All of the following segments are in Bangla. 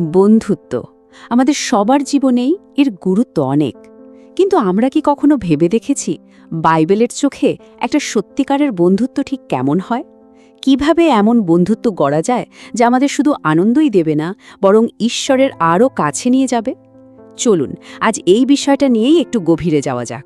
বন্ধুত্ব আমাদের সবার জীবনেই এর গুরুত্ব অনেক, কিন্তু আমরা কি কখনো ভেবে দেখেছি বাইবেলের চোখে একটা সত্যিকারের বন্ধুত্ব ঠিক কেমন হয়? কিভাবে এমন বন্ধুত্ব গড়া যায় যা আমাদের শুধু আনন্দই দেবে না, বরং ঈশ্বরের আরও কাছে নিয়ে যাবে? চলুন আজ এই বিষয়টা নিয়েই একটু গভীরে যাওয়া যাক।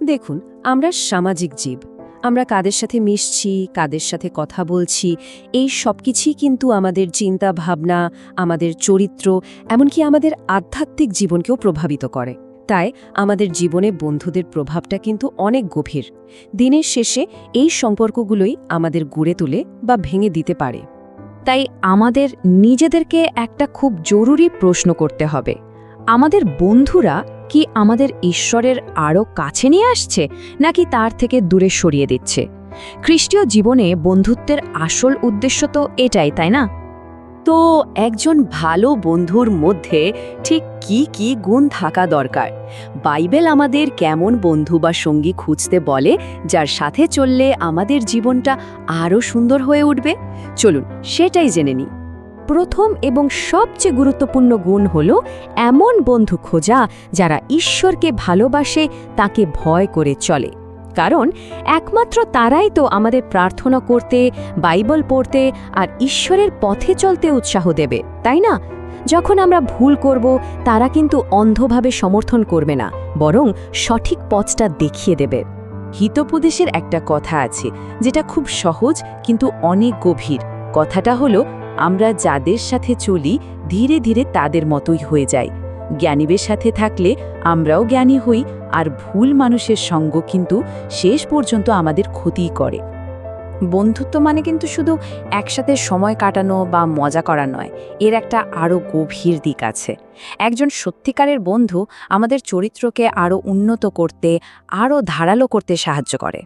দেখুন, আমরা সামাজিক জীব। আমরা কাদের সাথে মিশছি, কাদের সাথে কথা বলছি, এই সব কিছুই কিন্তু আমাদের চিন্তা ভাবনা, আমাদের চরিত্র, এমনকি আমাদের আধ্যাত্মিক জীবনকেও প্রভাবিত করে। তাই আমাদের জীবনে বন্ধুদের প্রভাবটা কিন্তু অনেক গভীর। দিনের শেষে এই সম্পর্কগুলোই আমাদের গড়ে তোলে বা ভেঙে দিতে পারে। তাই আমাদের নিজেদেরকে একটা খুব জরুরি প্রশ্ন করতে হবে, আমাদের বন্ধুরা কি আমাদের ঈশ্বরের আরও কাছে নিয়ে আসছে, নাকি তার থেকে দূরে সরিয়ে দিচ্ছে? খ্রিস্টীয় জীবনে বন্ধুত্বের আসল উদ্দেশ্য তো এটাই, তাই না? তো একজন ভালো বন্ধুর মধ্যে ঠিক কি কি গুণ থাকা দরকার? বাইবেল আমাদের কেমন বন্ধু বা সঙ্গী খুঁজতে বলে, যার সাথে চললে আমাদের জীবনটা আরও সুন্দর হয়ে উঠবে? চলুন সেটাই জেনে নিই। প্রথম এবং সবচেয়ে গুরুত্বপূর্ণ গুণ হল এমন বন্ধু খোঁজা যারা ঈশ্বরকে ভালোবাসে, তাকে ভয় করে চলে। কারণ একমাত্র তারাই তো আমাদের প্রার্থনা করতে, বাইবেল পড়তে আর ঈশ্বরের পথে চলতে উৎসাহ দেবে, তাই না? যখন আমরা ভুল করব, তারা কিন্তু অন্ধভাবে সমর্থন করবে না, বরং সঠিক পথটা দেখিয়ে দেবে। হিতোপদেশের একটা কথা আছে যেটা খুব সহজ কিন্তু অনেক গভীর। কথাটা হলো, আমরা যাদের সাথে চলি ধীরে ধীরে তাদের মতোই হয়ে যাই। জ্ঞানীদের সাথে থাকলে আমরাও জ্ঞানী হই, আর ভুল মানুষের সঙ্গ কিন্তু শেষ পর্যন্ত আমাদের ক্ষতিই করে। বন্ধুত্ব মানে কিন্তু শুধু একসাথে সময় কাটানো বা মজা করা নয়, এর একটা আরও গভীর দিক আছে। একজন সত্যিকারের বন্ধু আমাদের চরিত্রকে আরও উন্নত করতে, আরও ধারালো করতে সাহায্য করে।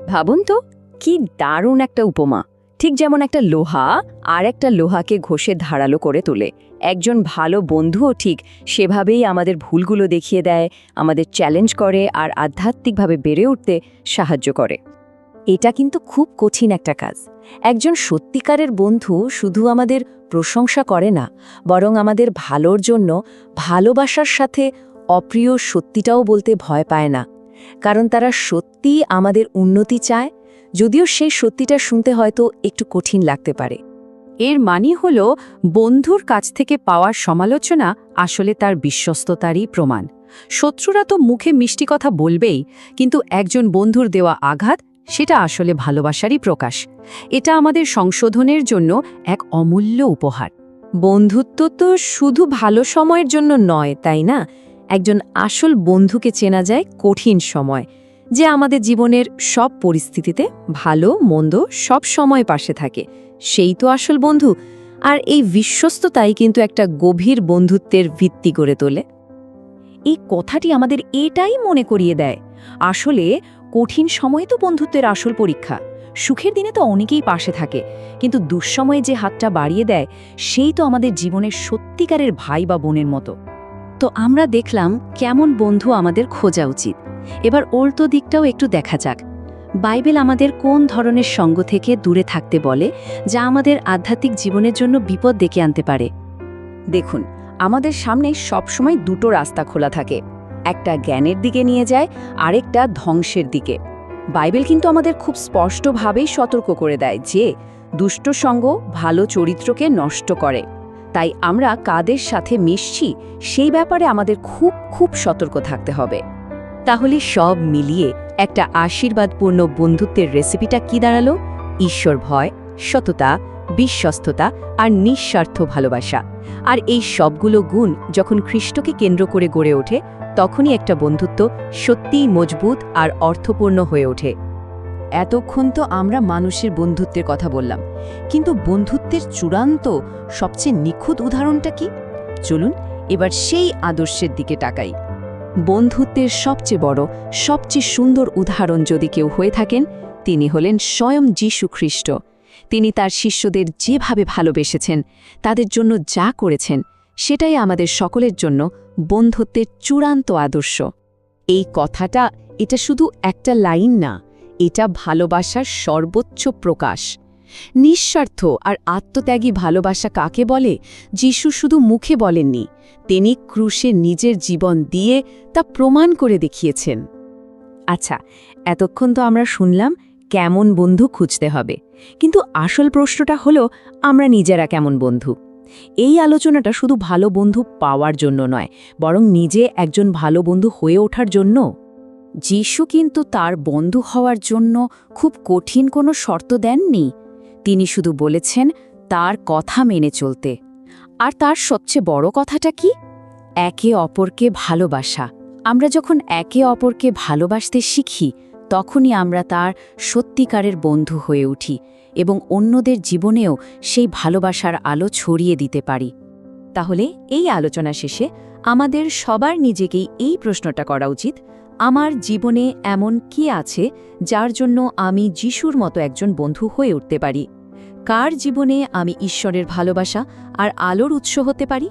ভাবুন তো, কি দারুণ একটা উপমা! ঠিক যেমন একটা লোহা আর একটা লোহাকে ঘষে ধারালো করে তোলে, একজন ভালো বন্ধুও ঠিক সেভাবেই আমাদের ভুলগুলো দেখিয়ে দেয়, আমাদের চ্যালেঞ্জ করে আর আধ্যাত্মিকভাবে বেড়ে উঠতে সাহায্য করে। এটা কিন্তু খুব কঠিন একটা কাজ। একজন সত্যিকারের বন্ধু শুধু আমাদের প্রশংসা করে না, বরং আমাদের ভালোর জন্য ভালোবাসার সাথে অপ্রিয় সত্যিটাও বলতে ভয় পায় না। কারণ তারা সত্যিই আমাদের উন্নতি চায়, যদিও সেই সত্যিটা শুনতে হয়তো একটু কঠিন লাগতে পারে। এর মানে হল, বন্ধুর কাছ থেকে পাওয়ার সমালোচনা আসলে তার বিশ্বস্ততারই প্রমাণ। শত্রুরা তো মুখে মিষ্টি কথা বলবেই, কিন্তু একজন বন্ধুর দেওয়া আঘাত, সেটা আসলে ভালোবাসারই প্রকাশ। এটা আমাদের সংশোধনের জন্য এক অমূল্য উপহার। বন্ধুত্ব তো শুধু ভালো সময়ের জন্য নয়, তাই না? একজন আসল বন্ধুকে চেনা যায় কঠিন সময়, যে আমাদের জীবনের সব পরিস্থিতিতে ভালো মন্দ সব সময় পাশে থাকে। সেই তো আসল বন্ধু। আর এই বিশ্বস্ততাই কিন্তু একটা গভীর বন্ধুত্বের ভিত্তি গড়ে তোলে। এই কথাটি আমাদের এটাই মনে করিয়ে দেয়, আসলে কঠিন সময়ে তো বন্ধুত্বের আসল পরীক্ষা। সুখের দিনে তো অনেকেই পাশে থাকে, কিন্তু দুঃসময়ে যে হাতটা বাড়িয়ে দেয়, সেই তো আমাদের জীবনের সত্যিকারের ভাই বা বোনের মতো। তো আমরা দেখলাম কেমন বন্ধু আমাদের খোঁজা উচিত। এবার উল্টো দিকটাও একটু দেখা যাক। বাইবেল আমাদের কোন ধরনের সঙ্গ থেকে দূরে থাকতে বলে, যা আমাদের আধ্যাত্মিক জীবনের জন্য বিপদ ডেকে আনতে পারে? দেখুন, আমাদের সামনে সবসময় দুটো রাস্তা খোলা থাকে, একটা জ্ঞানের দিকে নিয়ে যায়, আরেকটা ধ্বংসের দিকে। বাইবেল কিন্তু আমাদের খুব স্পষ্টভাবেই সতর্ক করে দেয় যে দুষ্ট সঙ্গ ভালো চরিত্রকে নষ্ট করে। তাই আমরা কাদের সাথে মিশছি সেই ব্যাপারে আমাদের খুব খুব সতর্ক থাকতে হবে। তাহলে সব মিলিয়ে একটা আশীর্বাদপূর্ণ বন্ধুত্বের রেসিপিটা কি দাঁড়ালো? ঈশ্বর ভয়, সততা, বিশ্বস্ততা আর নিঃস্বার্থ ভালোবাসা। আর এই সবগুলো গুণ যখন খ্রিস্টকে কেন্দ্র করে গড়ে ওঠে, তখনই একটা বন্ধুত্ব সত্যিই মজবুত আর অর্থপূর্ণ হয়ে ওঠে। এতক্ষণ তো আমরা মানুষের বন্ধুত্বের কথা বললাম, কিন্তু বন্ধুত্বের চূড়ান্ত সবচেয়ে নিখুঁত উদাহরণটা কি? চলুন এবার সেই আদর্শের দিকে তাকাই। বন্ধুত্বের সবচেয়ে বড়, সবচেয়ে সুন্দর উদাহরণ যদি কেউ হয়ে থাকেন, তিনি হলেন স্বয়ং যীশু খ্রিস্ট। তিনি তার শিষ্যদের যেভাবে ভালোবেসেছেন, তাদের জন্য যা করেছেন, সেটাই আমাদের সকলের জন্য বন্ধুত্বের চূড়ান্ত আদর্শ। এই কথাটা, এটা শুধু একটা লাইন না, এটা ভালোবাসার সর্বোচ্চ প্রকাশ। নিঃস্বার্থ আর আত্মত্যাগী ভালোবাসা কাকে বলে যিশু শুধু মুখে বলেননি, তিনি ক্রুশে নিজের জীবন দিয়ে তা প্রমাণ করে দেখিয়েছেন। আচ্ছা, এতক্ষণ তো আমরা শুনলাম কেমন বন্ধু খুঁজতে হবে, কিন্তু আসল প্রশ্নটা হলো আমরা নিজেরা কেমন বন্ধু। এই আলোচনাটা শুধু ভালো বন্ধু পাওয়ার জন্য নয়, বরং নিজে একজন ভালো বন্ধু হয়ে ওঠার জন্য। যিশু কিন্তু তার বন্ধু হওয়ার জন্য খুব কঠিন কোনো শর্ত দেননি। তিনি শুধু বলেছেন তার কথা মেনে চলতে। আর তার সবচেয়ে বড় কথাটা কি? একে অপরকে ভালোবাসা। আমরা যখন একে অপরকে ভালোবাসতে শিখি, তখনই আমরা তার সত্যিকারের বন্ধু হয়ে উঠি এবং অন্যদের জীবনেও সেই ভালোবাসার আলো ছড়িয়ে দিতে পারি। তাহলে এই আলোচনা শেষে আমাদের সবার নিজেকেই এই প্রশ্নটা করা উচিত, আমার জীবনে এমন কি আছে যার জন্য আমি যিশুর মতো একজন বন্ধু হয়ে উঠতে পারি? কার জীবনে আমি ঈশ্বরের ভালোবাসা আর আলোর উৎস হতে পারি?